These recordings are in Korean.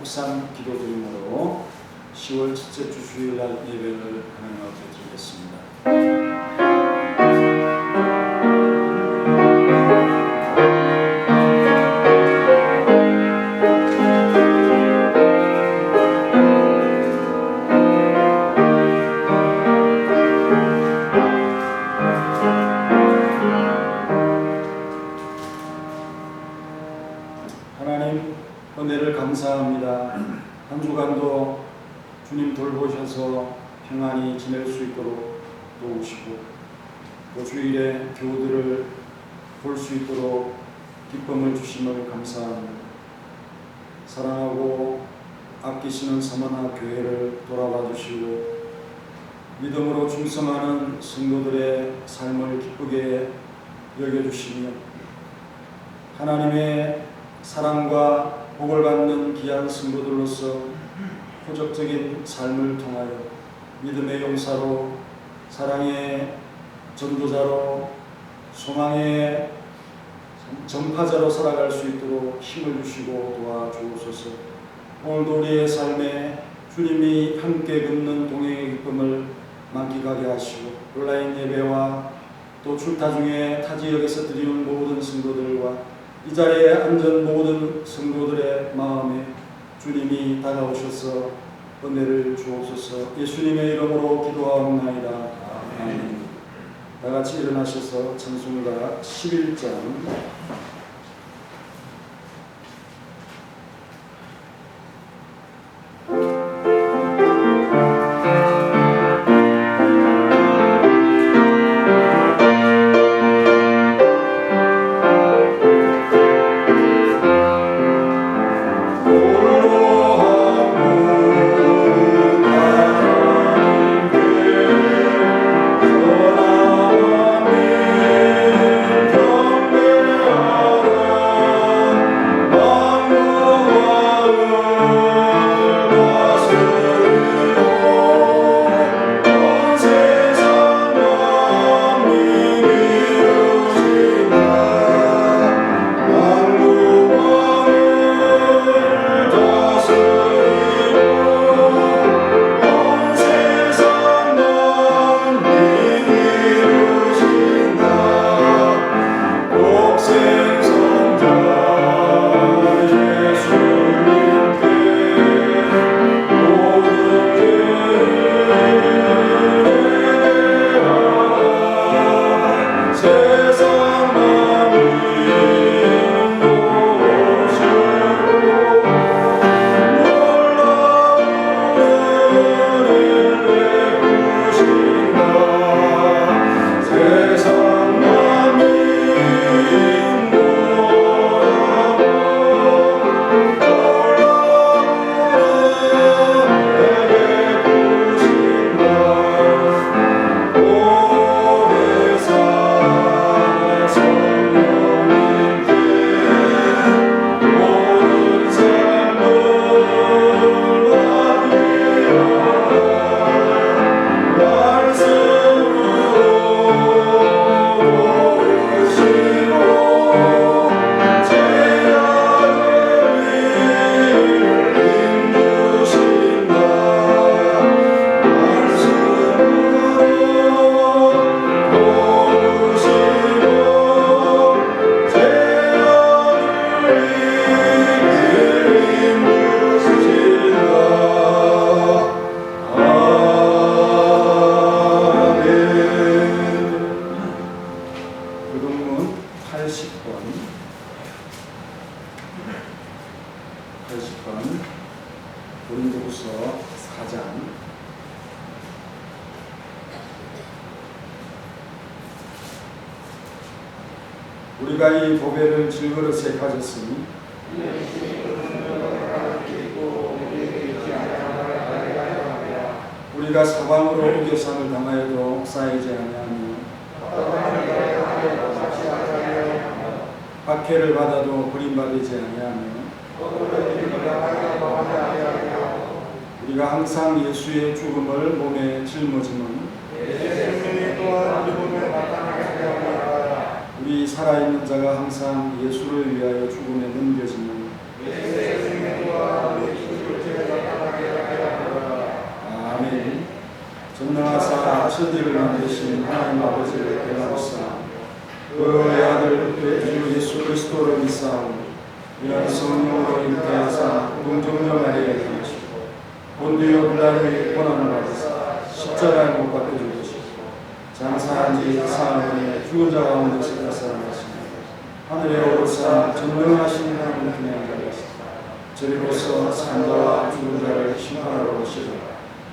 묵상 기도드림으로 10월 첫째 주 주일날 예배를 하나님 앞에 드리겠습니다. 하나님, 은혜를 감사합니다. 한 주간도 주님 돌보셔서 평안히 지낼 수 있도록 도우시고 또 주일에 교우들을 볼 수 있도록 기쁨을 주심을 감사합니다. 사랑하고 아끼시는 서머나 교회를 돌아봐 주시고 믿음으로 충성하는 성도들의 삶을 기쁘게 여겨주시며 하나님의 사랑과 복을 받는 귀한 성도들로서 호적적인 삶을 통하여 믿음의 용사로 사랑의 전도자로 소망의 전파자로 살아갈 수 있도록 힘을 주시고 도와주옵소서. 오늘도 우리의 삶에 주님이 함께 걷는 동행의 기쁨을 만끽하게 하시고 온라인 예배와 또 출타 중에 타 지역에서 드리는 모든 성도들과 이 자리에 앉은 모든 성도들의 마음에 주님이 다가오셔서 은혜를 주옵소서. 예수님의 이름으로 기도하옵나이다. 아멘. 다같이 일어나셔서 찬송가 11장 우리가 이 보배를 질그릇에 가졌으니 우리가 사방으로 우겨상을 당하여도 쌓이지 아니하며 박해를 받아도 버림받지 아니하며 우리가 항상 예수의 죽음을 몸에 짊어지는 우리 살아있는 자가 항상 예수를 위하여 죽음에 넘겨지는 아멘. 전능하사 천지를 만드신 하나님 아버지를 대하옵사 그의 아들 주 예수 그리스도를 믿사오니 이런 성령으로 잉태하사 동정녀 마리아에 태우시고 본디오 빌라도의 고난을 받으사 십자가에 못 박혀 죽으시고 장사한 지 사흘 죽은 자 가운데서 살아나시니 하늘에 오르사 전능하신 하나님을 기념하였으니 저리로서 산 자와 죽은 자를 심판하러 오시리라.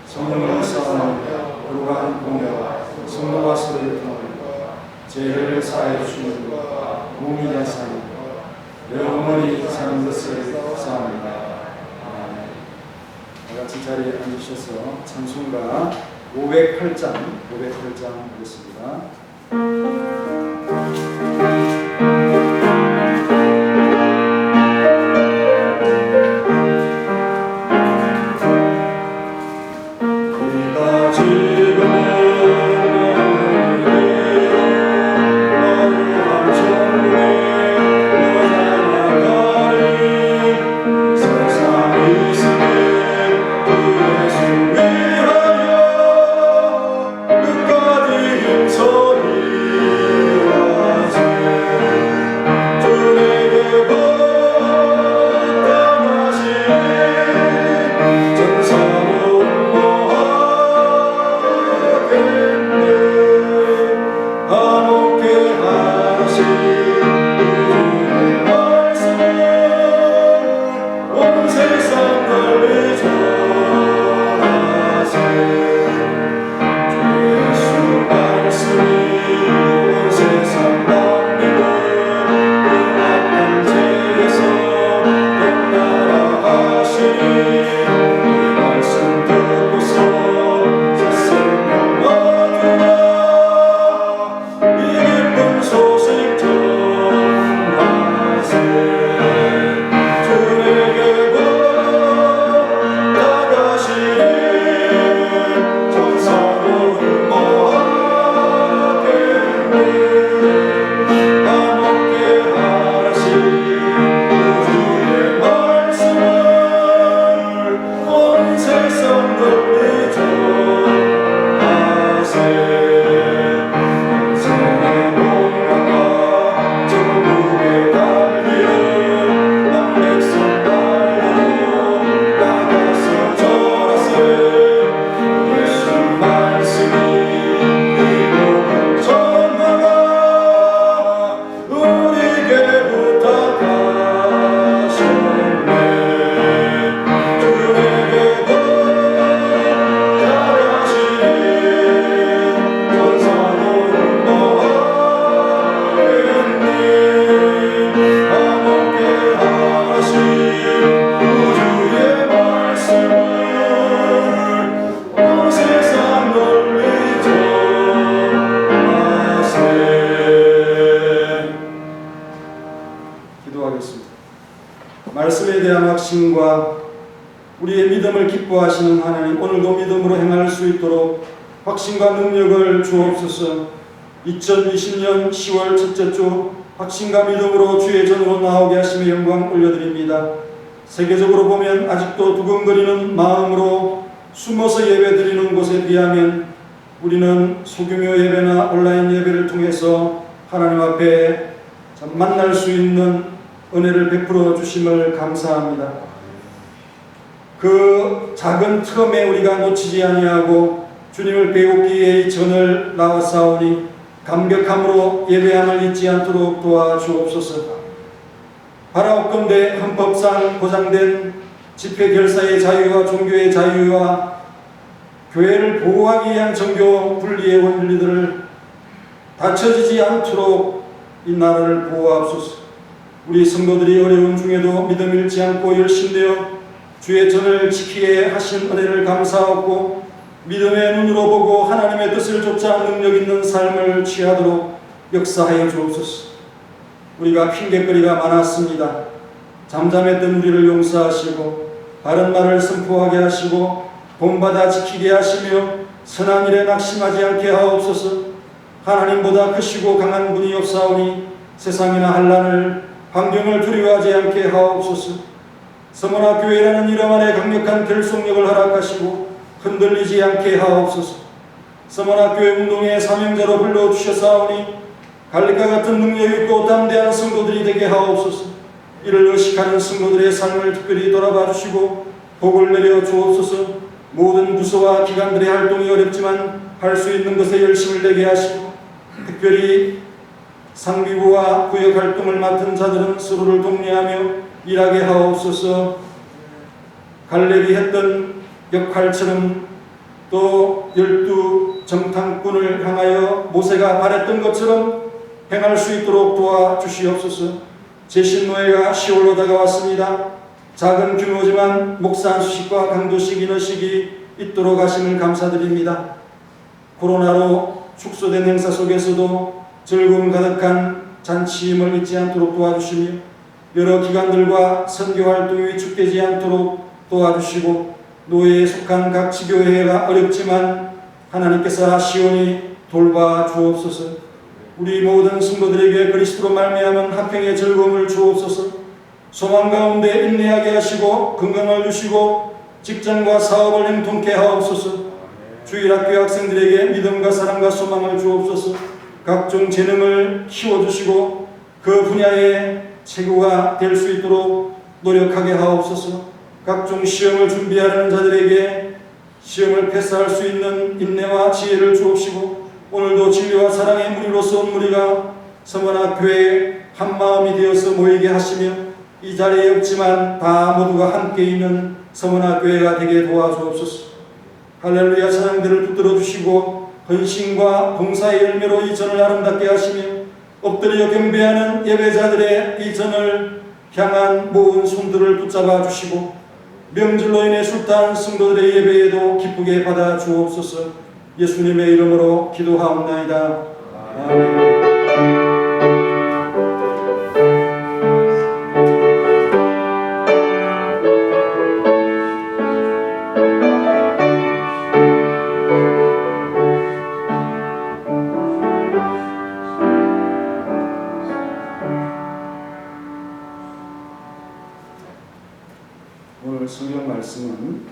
성령을 쌓아놓으며 거룩한 공회와 성도와 서로를 통하여 죄를 사해 주시는 것과 몸이 되사니 영원히 사는 것을 사옵니다. 다 같이 자리에 앉으셔서 찬송가 508장 보겠습니다. 말씀에 대한 확신과 우리의 믿음을 기뻐하시는 하나님, 오늘도 믿음으로 행할 수 있도록 확신과 능력을 주옵소서. 2020년 10월 첫째 주 확신과 믿음으로 주의 전으로 나오게 하심에 영광 올려드립니다. 세계적으로 보면 아직도 두근거리는 마음으로 숨어서 예배드리는 곳에 비하면 우리는 소규모 예배나 온라인 예배를 통해서 하나님 앞에 만날 수 있는 은혜를 베풀어 주심을 감사합니다. 그 작은 틈에 우리가 놓치지 아니하고 주님을 배우기에 이 전을 나왔사오니 감격함으로 예배함을 잊지 않도록 도와주옵소서. 바라옵건대 헌법상 보장된 집회 결사의 자유와 종교의 자유와 교회를 보호하기 위한 정교 분리의 원리들을 다쳐지지 않도록 이 나라를 보호하옵소서. 우리 성도들이 어려운 중에도 믿음 잃지 않고 열심되어 주의 전을 지키게 하신 은혜를 감사하고 믿음의 눈으로 보고 하나님의 뜻을 쫓아 능력 있는 삶을 취하도록 역사하여 주옵소서. 우리가 핑계거리가 많았습니다. 잠잠했던 우리를 용서하시고 바른 말을 선포하게 하시고 본받아 지키게 하시며 선한 일에 낙심하지 않게 하옵소서. 하나님보다 크시고 강한 분이 없사오니 세상이나 환난을 환경을 두려워하지 않게 하옵소서. 서머나 교회라는 이름 아래 강력한 결속력을 허락하시고 흔들리지 않게 하옵소서. 서머나 교회 운동의 사명자로 불러주셨사오니 갈릴과 같은 능력 있고 담대한 성도들이 되게 하옵소서. 이를 의식하는 성도들의 삶을 특별히 돌아봐 주시고 복을 내려 주옵소서. 모든 부서와 기관들의 활동이 어렵지만 할 수 있는 것에 열심을 내게 하시고 특별히 상비부와 구역 활동을 맡은 자들은 서로를 독려하며 일하게 하옵소서. 갈렙이 했던 역할처럼 또 12 정탐꾼을 향하여 모세가 바랬던 것처럼 행할 수 있도록 도와주시옵소서. 제신노예가 10월로 다가왔습니다. 작은 규모지만 목산 수식과 강도식 인허식이 있도록 하심을 감사드립니다. 코로나로 축소된 행사 속에서도 즐거움 가득한 잔치임을 잊지 않도록 도와주시며 여러 기관들과 선교활동이 위축되지 않도록 도와주시고 노예에 속한 각 지교회가 어렵지만 하나님께서 시온히 돌봐 주옵소서. 우리 모든 성도들에게 그리스도로 말미암은 화평의 즐거움을 주옵소서. 소망 가운데 인내하게 하시고 건강을 주시고 직장과 사업을 행통케 하옵소서. 주일학교 학생들에게 믿음과 사랑과 소망을 주옵소서. 각종 재능을 키워주시고 그 분야의 최고가 될 수 있도록 노력하게 하옵소서. 각종 시험을 준비하는 자들에게 시험을 패스할 수 있는 인내와 지혜를 주옵시고 오늘도 진리와 사랑의 무리로서 온 무리가 서머나 교회에 한마음이 되어서 모이게 하시며 이 자리에 없지만 다 모두가 함께 있는 서머나 교회가 되게 도와주옵소서. 할렐루야 찬양들을 붙들어 주시고 헌신과 봉사의 열매로 이 전을 아름답게 하시며 엎드려 경배하는 예배자들의 이 전을 향한 모은 손들을 붙잡아 주시고 명절로 인해 술탄 성도들의 예배에도 기쁘게 받아 주옵소서. 예수님의 이름으로 기도하옵나이다. 아멘. 오늘 성경 말씀은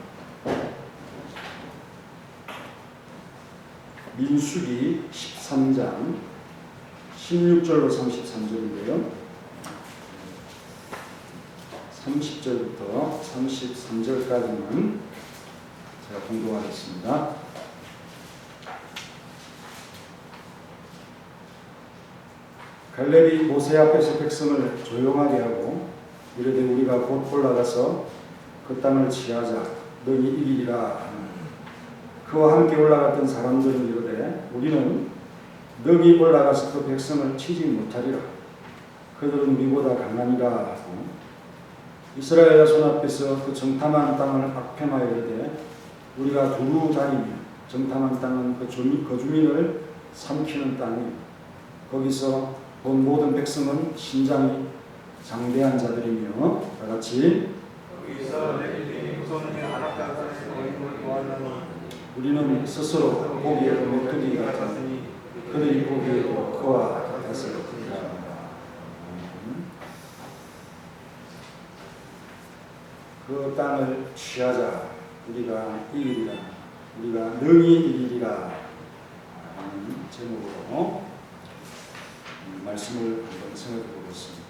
민수기 13장 16절로 33절인데요. 30절부터 33절까지는 제가 공부하겠습니다. 갈렙이 모세 앞에서 백성을 조용하게 하고 이르되 우리가 곧 올라가서 그 땅을 취하자 너희 이기리라. 그와 함께 올라갔던 사람들은 이르되 우리는 너희 올라가서 그 백성을 치지 못하리라. 그들은 우리보다 강하니라 하고 이스라엘 자손 앞에서 그 정탐한 땅을 악평하여 이르되 우리가 두루 다니며 정탐한 땅은 그 주민을 삼키는 땅이요 거기서 본 모든 백성은 신장이 장대한 자들이며 다같이 우리는 스스로 보기에도 메뚜기 같으니 그들이 보기에도 그와 같았을 뿐이라. 그 땅을 취하자 우리가 이기리라. 우리가 능히 이기리라 하는 제목으로 말씀을 한번 생각해 보겠습니다.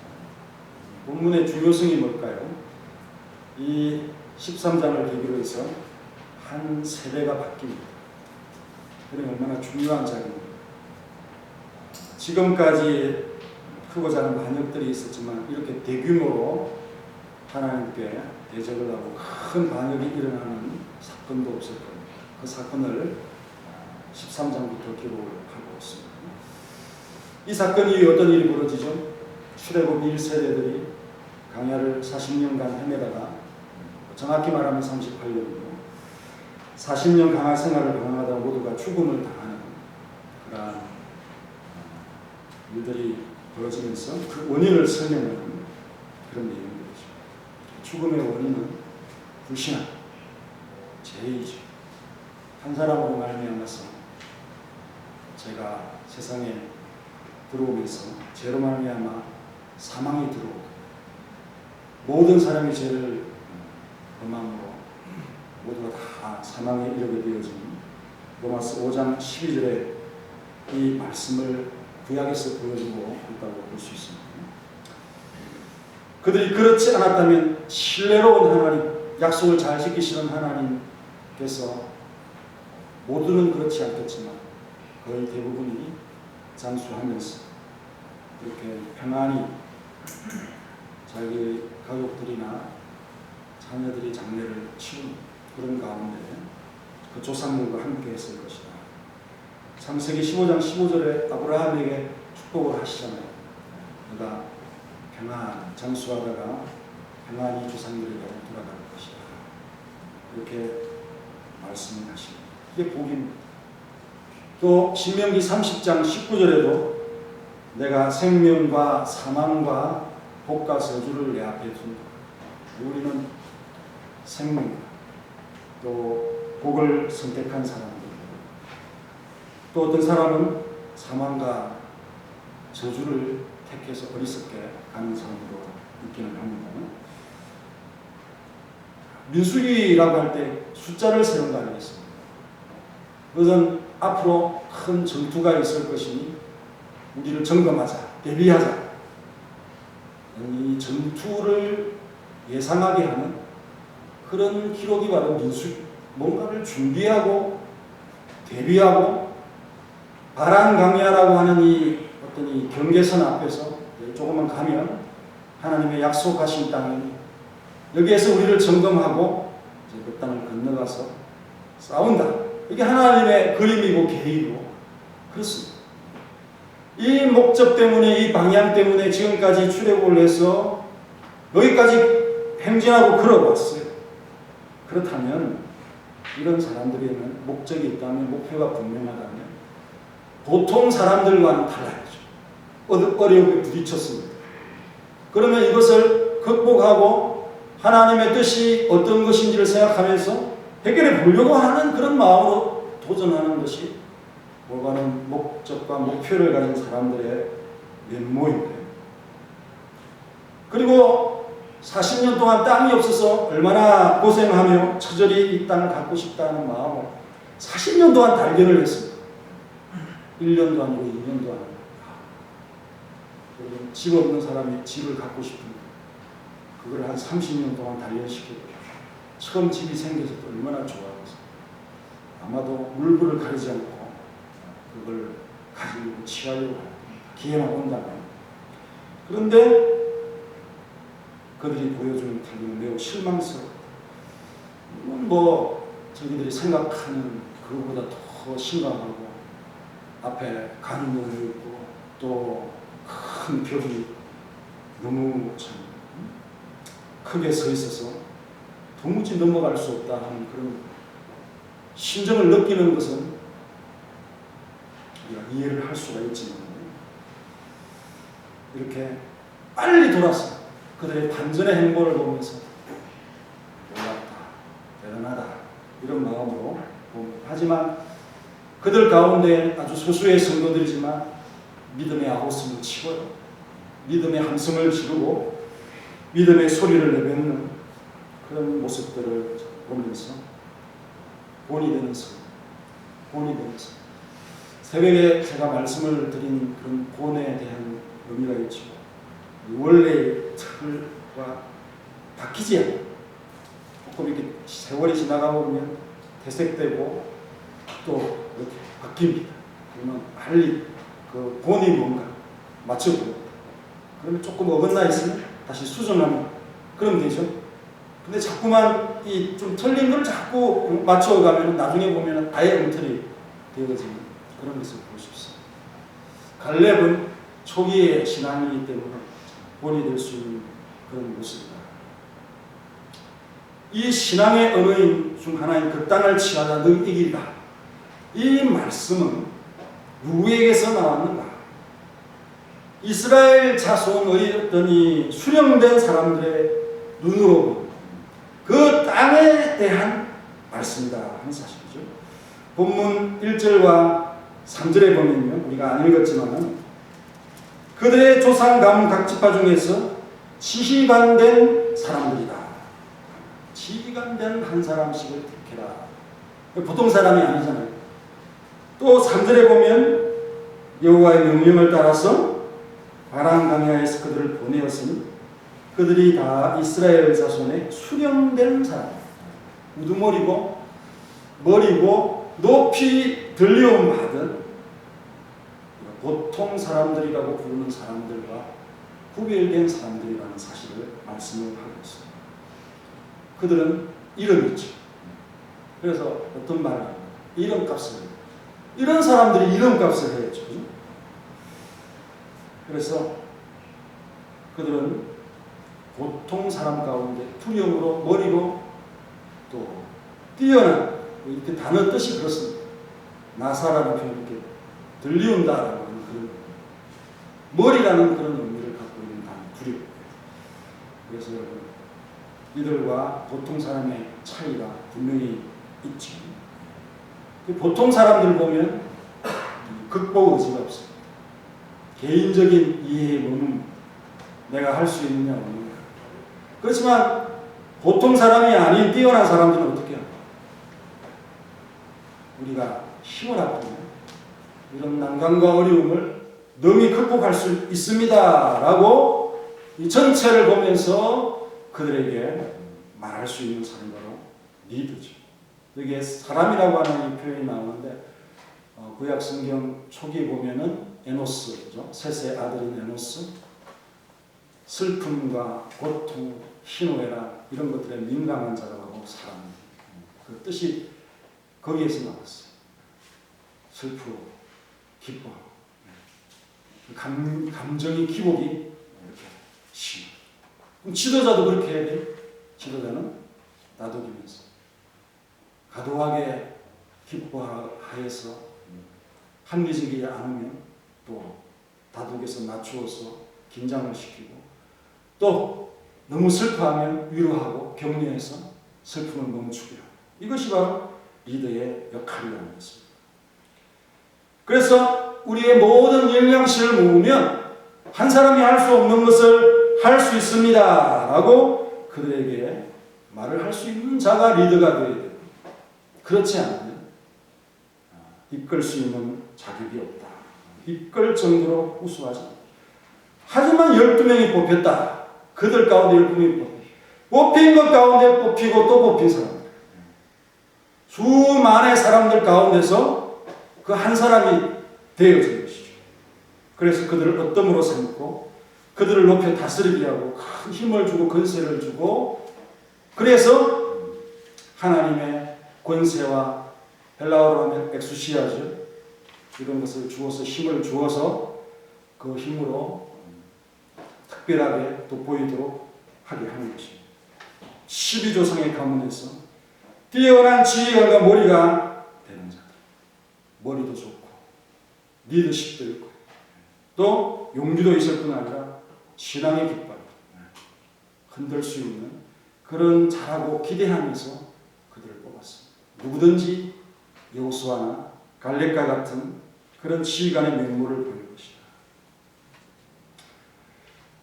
본문의 중요성이 뭘까요? 이 13장을 계기로 해서 한 세대가 바뀝니다. 그게 얼마나 중요한 장입니다. 지금까지 크고 작은 반역들이 있었지만 이렇게 대규모로 하나님께 대적을 하고 큰 반역이 일어나는 사건도 없을 겁니다. 그 사건을 13장부터 기록을 하고 있습니다. 이 사건이 어떤 일이 벌어지죠? 출애굽 1세대들이 광야를 40년간 헤매다가 정확히 말하면 38년이고 40년 강한 생활을 강행하다 모두가 죽음을 당하는 그러한 일들이 벌어지면서 그 원인을 설명하는 그런 내용들이죠. 죽음의 원인은 불신앙, 죄이죠. 한 사람으로 말미암아서 제가 세상에 들어오면서 죄로 말미암아 사망이 들어오고 모든 사람이 죄를 범함으로 모두가 다 사망에 이르게 되어진 로마서 5장 12절에 이 말씀을 구약에서 보여주고 있다고 볼 수 있습니다. 그들이 그렇지 않았다면 신뢰로운 하나님, 약속을 잘 지키시는 하나님께서 모두는 그렇지 않겠지만 거의 대부분이 장수하면서 이렇게 평안히 자기 가족들이나 자녀들이 장례를 치른 그런 가운데 그 조상들과 함께 했을 것이다. 창세기 15장 15절에 아브라함에게 축복을 하시잖아요. 내가 평안 장수하다가 평안히 조상들에게 돌아갈 것이다. 이렇게 말씀을 하십니다. 이게 복입니다. 또 신명기 30장 19절에도 내가 생명과 사망과 복과 저주를 내 앞에 둔다. 우리는 생명 또 복을 선택한 사람들, 또 어떤 사람은 사망과 저주를 택해서 어리석게 가는 사람으로 있기는 합니다. 민수기라고 할 때 숫자를 세운 거 아니겠습니까? 그것은 앞으로 큰 전투가 있을 것이니 우리를 점검하자, 대비하자. 이 전투를 예상하게 하는 그런 기록이 바로 민수기. 뭔가를 준비하고 대비하고 바란강야라고 하는 이 어떤 이 경계선 앞에서 조금만 가면 하나님의 약속하신 땅이 여기에서 우리를 점검하고 이제 그 땅을 건너가서 싸운다. 이게 하나님의 그림이고 계획이고 그렇습니다. 이 목적 때문에 이 방향 때문에 지금까지 출애굽을 해서 여기까지 행진하고 걸어왔어요. 그렇다면 이런 사람들에는 목적이 있다면 목표가 분명하다면 보통 사람들과는 달라야죠. 어려움에 부딪혔습니다. 그러면 이것을 극복하고 하나님의 뜻이 어떤 것인지를 생각하면서 해결해 보려고 하는 그런 마음으로 도전하는 것이 올바른 목적과 목표를 가진 사람들의 면모인데, 그리고 40년 동안 땅이 없어서 얼마나 고생하며 처절히 이 땅을 갖고 싶다는 마음으로 40년 동안 단련을 했습니다. 1년도 아니고 2년도 아니고. 집 없는 사람이 집을 갖고 싶은데 그걸 한 30년 동안 단련시키고 처음 집이 생겨서 또 얼마나 좋아해서 아마도 물불을 가리지 않고 그걸 가지고 취하려고 기회만 온다면. 그런데 그들이 보여주는 태도는 매우 실망스럽다. 뭐 저희들이 생각하는 그것보다 더 심각하고 앞에 간이 놓여있고 또 큰 벽이 너무 참 크게 서 있어서 도무지 넘어갈 수 없다 하는 그런 심정을 느끼는 것은 우리가 이해를 할 수가 있지만 이렇게 빨리 돌아서 그들의 반전의 행보를 보면서 놀랍다, 대단하다 이런 마음으로 봅니다. 하지만 그들 가운데 아주 소수의 성도들이지만 믿음의 아우성을 치고요, 믿음의 함성을 지르고 믿음의 소리를 내뱉는 그런 모습들을 보면서 본이 되는 성, 본이 되는 성. 새벽에 제가 말씀을 드린 그런 본에 대한 의미가 있죠. 원래의 틀과 바뀌지 않아요. 조금 이렇게 세월이 지나가 보면 퇴색되고 또 이렇게 바뀝니다. 그러면 빨리 그 본이 뭔가 맞춰봅니다. 그러면 조금 어긋나 있으면 다시 수정하면 그러면 되죠. 근데 자꾸만 이 좀 틀린 걸 자꾸 맞춰가면 나중에 보면 아예 엉터리 되어지는 그런 것을 볼 수 있습니다. 갈렙은 초기의 신앙이기 때문에 본이 될 수 있는 그런 모습이다. 이 신앙의 언어인 중 하나인 그 땅을 취하다 너 이기리라. 이 말씀은 누구에게서 나왔는가? 이스라엘 자손의 어떤 이 수령된 사람들의 눈으로 그 땅에 대한 말씀이다 하는 사실이죠. 본문 1절과 3절에 보면요, 우리가 안 읽었지만 그들의 조상 가문 각 지파 중에서 지휘관된 사람들이다. 지휘관된 한 사람씩을 택해라. 보통 사람이 아니잖아요. 또 3절에 보면 여호와의 명령을 따라서 바란강야에서 그들을 보내었으니 그들이 다 이스라엘 자손의 수령된 사람, 우두머리고 머리고 높이 들려움 받은 보통 사람들이라고 부르는 사람들과 구별된 사람들이라는 사실을 말씀을 하고 있습니다. 그들은 이름이 있죠. 그래서 어떤 말을 합니다. 이름값을 해요. 이런 사람들이 이름값을 해야죠. 그죠? 그래서 그들은 보통 사람 가운데 투령으로 머리로 또 뛰어난 이렇게 단어 뜻이 그렇습니다. 나사라는 표현이 이렇게 들리운다라고 하는 그런 머리라는 그런 의미를 갖고 있는 단어 두려. 그래서 여러분 이들과 보통 사람의 차이가 분명히 있지. 보통 사람들 보면 극복 의지가 없어요. 개인적인 이해에 머문 내가 할 수 있느냐 없느냐. 그렇지만 보통 사람이 아닌 뛰어난 사람들은 어떻게 할까? 우리가 힘을 합하면 이런 난관과 어려움을 능히 극복할 수 있습니다 라고 이 전체를 보면서 그들에게 말할 수 있는 사람이 바로 리더죠. 여기에 사람이라고 하는 이 표현이 나오는데 구약 성경 초기 보면은 에노스죠. 셋의 아들인 에노스, 슬픔과 고통, 희노애락 이런 것들에 민감한 자라고 하고 사람. 그 뜻이 거기에서 나왔어요. 슬프고 기뻐하고 감정의 기복이 이렇게 심해. 그럼 지도자도 그렇게 해야 돼요. 지도자는 나독이면서 과도하게 기뻐하여서 합리적이지 않으면 또 다독여서 낮추어서 긴장을 시키고 또 너무 슬퍼하면 위로하고 격려해서 슬픔을 멈추게 하고 이것이 바로 리더의 역할이라는 것입니다. 그래서 우리의 모든 영양실을 모으면 한 사람이 할 수 없는 것을 할 수 있습니다 라고 그들에게 말을 할 수 있는 자가 리더가 되어야 돼요. 그렇지 않으면 이끌 수 있는 자격이 없다. 이끌 정도로 우수하지 않다. 하지만 12명이 뽑혔다. 그들 가운데 12명이 뽑힌 것 가운데 뽑히고 또 뽑힌 사람들. 수많은 사람들 가운데서 그 한 사람이 되어진 것이죠. 그래서 그들을 어떤 으로 삼고 그들을 높여 다스리게 하고 큰 힘을 주고 권세를 주고 그래서 하나님의 권세와 헬라어로 하면 엑수시아죠. 이런 것을 주어서 힘을 주어서 그 힘으로 특별하게 돋보이도록 하게 하는 것입니다. 12조상의 가문에서 뛰어난 지혜와 머리가 되는 자들. 머리도 좋고 리더십도 있고 또 용기도 있을 뿐 아니라 신앙의 깃발 흔들 수 있는 그런 잘하고 기대하면서 그들을 뽑았습니다. 누구든지 여호수아나 갈렙과 같은 그런 지휘관의 면모를 보일 것이다.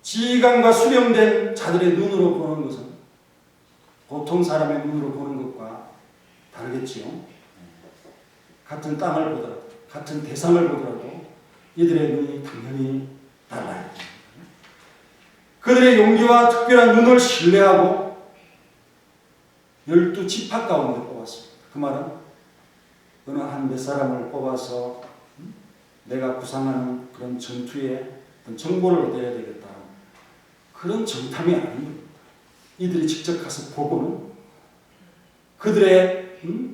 지휘관과 수령된 자들의 눈으로 보는 것은 보통 사람의 눈으로 보는 것과 다르겠지요. 같은 땅을 보더라도 같은 대상을 보더라도 이들의 눈이 당연히 달라요. 그들의 용기와 특별한 눈을 신뢰하고 12지파 가운데 뽑았습니다. 그 말은 어느 한 몇 사람을 뽑아서 내가 구상하는 그런 전투에 어떤 정보를 얻어야 되겠다. 그런 정탐이 아닙니다. 이들이 직접 가서 보고는 그들의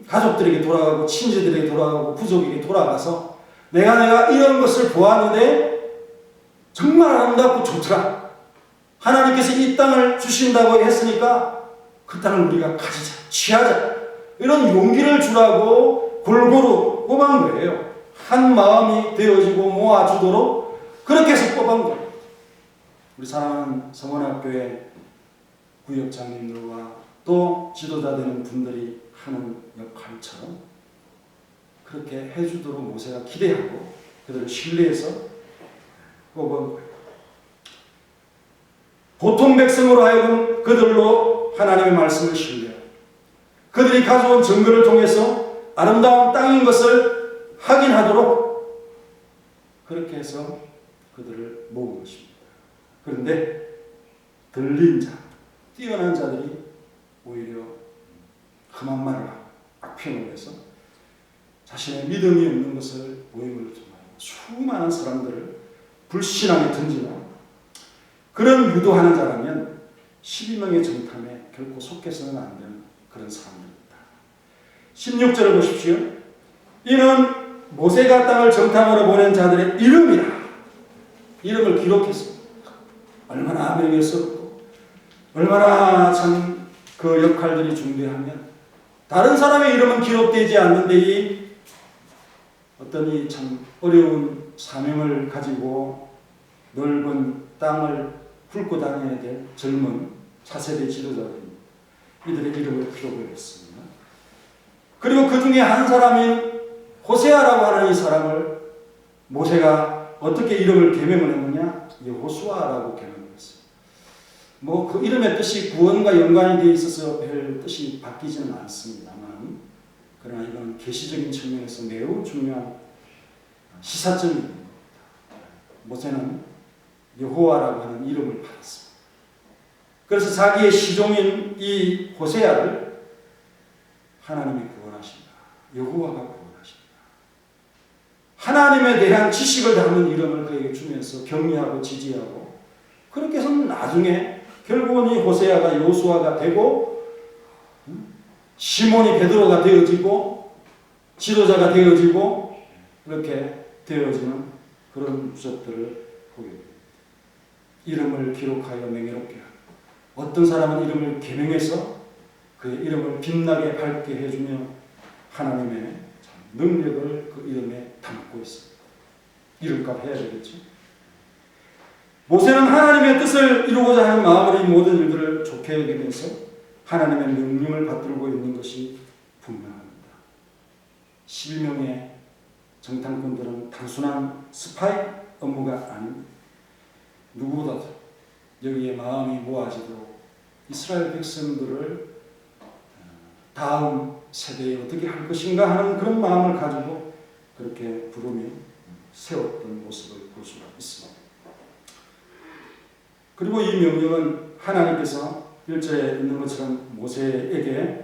가족들에게 돌아가고 친지들에게 돌아가고 부족에게 돌아가서 내가 이런 것을 보았는데 정말 아름답고 좋더라. 하나님께서 이 땅을 주신다고 했으니까 그 땅을 우리가 가지자, 취하자. 이런 용기를 주라고 골고루 뽑은 거예요. 한 마음이 되어지고 모아주도록 그렇게 해서 뽑은 거예요. 우리 사랑하는 성원학교의 구역장님들과 또 지도자 되는 분들이 하는 역할처럼 그렇게 해주도록 모세가 기대하고 그들을 신뢰해서 뽑은 거예요. 보통 백성으로 하여금 그들로 하나님의 말씀을 신뢰하고 그들이 가져온 증거를 통해서 아름다운 땅인 것을 확인하도록 그렇게 해서 그들을 모은 것입니다. 그런데 들린 자, 뛰어난 자들이 오히려 험한 말을 하고 악평을 해서 자신의 믿음이 없는 것을 모임을 통하여 수많은 사람들을 불신앙에 던지는 그런 유도하는 자라면 12명의 정탐에 결코 속해서는 안 되는 그런 사람들입니다. 16절을 보십시오. 이는 모세가 땅을 정탐하러 보낸 자들의 이름이라. 이름을 기록했습니다. 얼마나 명예스럽고 얼마나 참 그 역할들이 중대하면 다른 사람의 이름은 기록되지 않는데 이 어떤 이 참 어려운 사명을 가지고 넓은 땅을 훑고 다녀야 될 젊은 차세대 지도자들입니다. 이들의 이름을 기록을 했습니다. 그리고 그 중에 한 사람인 호세아라고 하는 이 사람을 모세가 어떻게 이름을 개명을 했느냐? 여호수아라고 개명을 했어요. 뭐 그 이름의 뜻이 구원과 연관이 되어 있어서 별 뜻이 바뀌지는 않습니다만, 그러나 이건 계시적인 측면에서 매우 중요한 시사점입니다. 모세는 여호와라고 하는 이름을 받았습니다. 그래서 자기의 시종인 이 호세아를 하나님이 구원하신다. 여호와가 구원하신다. 하나님에 대한 지식을 담은 이름을 그에게 주면서 격려하고 지지하고, 그렇게 해서 나중에 결국은 이 호세아가 여호수아가 되고 시몬이 베드로가 되어지고 지도자가 되어지고 그렇게 되어지는 그런 부적들을 보게 됩니다. 이름을 기록하여 명예롭게 하고, 어떤 사람은 이름을 개명해서 그의 이름을 빛나게 밝게 해주며 하나님의 능력을 그 이름에 담고 있습니다. 이름값 해야 되겠죠. 모세는 하나님의 뜻을 이루고자 하는 마음으로 이 모든 일들을 좋게 여기면서 하나님의 명령을 받들고 있는 것이 분명합니다. 12명의 정탐꾼들은 단순한 스파이 업무가 아닙니다. 누구보다도 여기에 마음이 모아지도록 이스라엘 백성들을 다음 세대에 어떻게 할 것인가 하는 그런 마음을 가지고 그렇게 부르며 세웠던 모습을 볼 수가 있습니다. 그리고 이 명령은 하나님께서 1절에 있는 것처럼 모세에게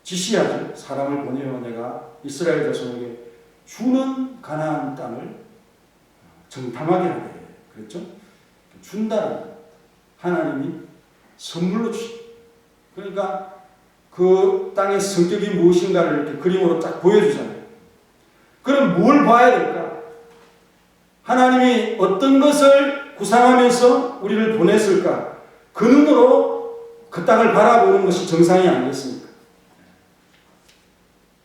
지시하죠. 사람을 보내어 내가 이스라엘 자손에게 주는 가나안 땅을 정탐하게 하래. 그랬죠? 준다는 하나님이 선물로 주시. 그러니까 그 땅의 성격이 무엇인가를 이렇게 그림으로 딱 보여주잖아요. 그럼 뭘 봐야 될까? 하나님이 어떤 것을 구상하면서 우리를 보냈을까? 그 눈으로 그 땅을 바라보는 것이 정상이 아니겠습니까?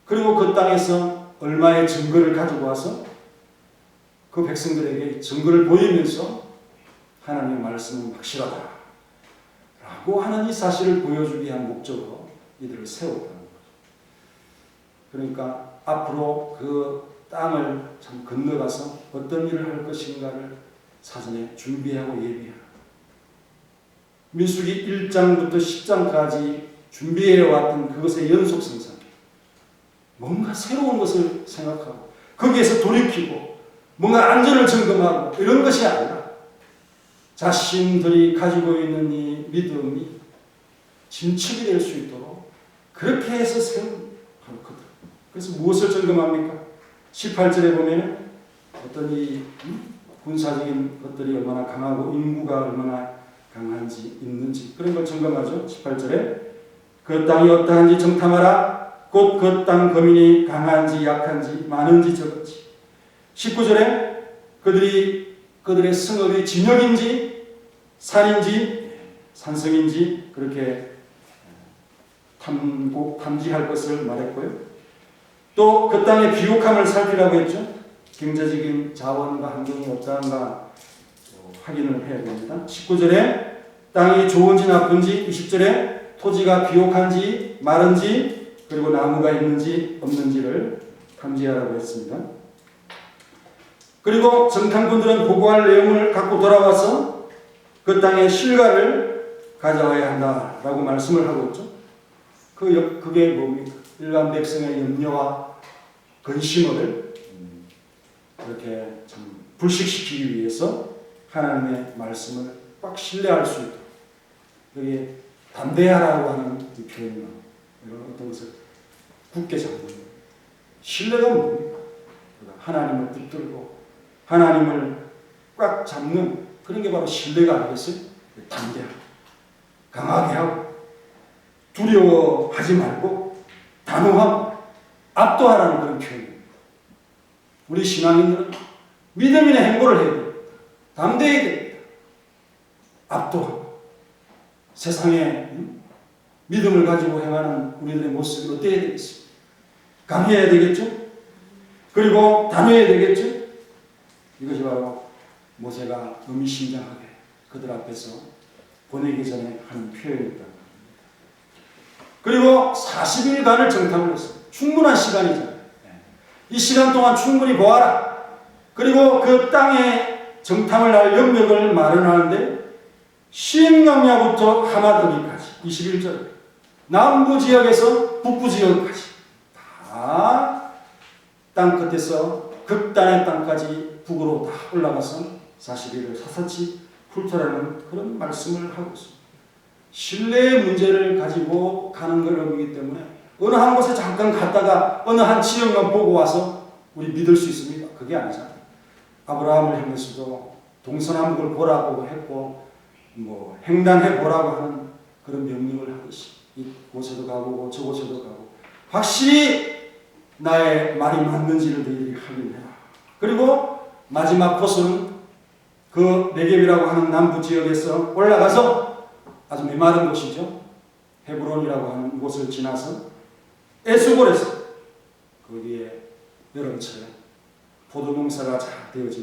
그리고 그 땅에서 얼마의 증거를 가지고 와서 그 백성들에게 증거를 보이면서 하나님의 말씀은 확실하다 라고 하는 이 사실을 보여주기 위한 목적으로 이들을 세웠다는 거죠. 그러니까 앞으로 그 땅을 참 건너가서 어떤 일을 할 것인가를 사전에 준비하고 예비하라. 민수기 1장부터 10장까지 준비해왔던 그것의 연속성상, 뭔가 새로운 것을 생각하고 거기에서 돌이키고 뭔가 안전을 점검하고 이런 것이 아니라 자신들이 가지고 있는 이 믿음이 진척이 될 수 있도록 그렇게 해서 세운 거거든. 그래서 무엇을 점검합니까? 18절에 보면 어떤 이 군사적인 것들이 얼마나 강하고 인구가 얼마나 강한지 있는지 그런 걸 점검하죠. 18절에 그 땅이 어떠한지 정탐하라. 곧 그 땅 거민이 강한지 약한지 많은지 적은지. 19절에 그들의 성읍이 진역인지 산인지 산성인지 그렇게 탐지할 것을 말했고요. 또 그 땅의 비옥함을 살피라고 했죠. 경제적인 자원과 환경이 어떠한가 확인을 해야 됩니다. 19절에 땅이 좋은지 나쁜지, 20절에 토지가 비옥한지 마른지 그리고 나무가 있는지 없는지를 탐지하라고 했습니다. 그리고 정탐꾼들은 보고할 내용을 갖고 돌아와서 그 땅의 실과를 가져와야 한다라고 말씀을 하고 있죠. 그게 뭡니까? 일반 백성의 염려와 근심을 그렇게 참 불식시키기 위해서 하나님의 말씀을 꽉 신뢰할 수 있도록 여기에 담대하라고 하는 이 표현이나 이런 어떤 것을 굳게 잡는 신뢰가 뭡니까? 하나님을 붙들고 하나님을 꽉 잡는 그런 게 바로 신뢰가 아니겠어요? 담대하고 강하게 하고 두려워하지 말고 단호하고 압도하라는 그런 표현입니다. 우리 신앙인들은 믿음인의 행보를 해야 됩니다. 담대해야 됩니다. 압도하고 세상에 믿음을 가지고 행하는 우리들의 모습이 어때야 되겠습니까? 강해야 되겠죠? 그리고 단호해야 되겠죠? 이것이 바로 모세가 의미심장하게 그들 앞에서 보내기 전에 하는 표현이었다. 그리고 40일간을 정탐을 했습니다. 충분한 시간이잖아요. 이 시간 동안 충분히 보아라. 그리고 그 땅에 정탐을 할 영역을 마련하는데 시행령야부터 하마더기까지 21절 남부 지역에서 북부 지역까지 다 땅 끝에서 극단의 땅까지 북으로 다 올라가서 40일을 샅샅이 훑어라는 그런 말씀을 하고 있습니다. 신뢰의 문제를 가지고 가는 걸 의미이기 때문에 어느 한 곳에 잠깐 갔다가 어느 한 지역만 보고 와서 우리 믿을 수 있습니까? 그게 아니잖아요. 아브라함을 향해서도 동서남북을 보라고 했고 횡단해 보라고 하는 그런 명령을 하듯이 이곳에도 가보고 저곳에도 가고 확실히 나의 말이 맞는지를 너희들이 확인해라. 그리고 마지막 코스는 그 네겝이라고 하는 남부 지역에서 올라가서 아주 메마른 곳이죠. 헤브론이라고 하는 곳을 지나서 에스골에서 거기에 여름철에 포도 농사가 잘 되어진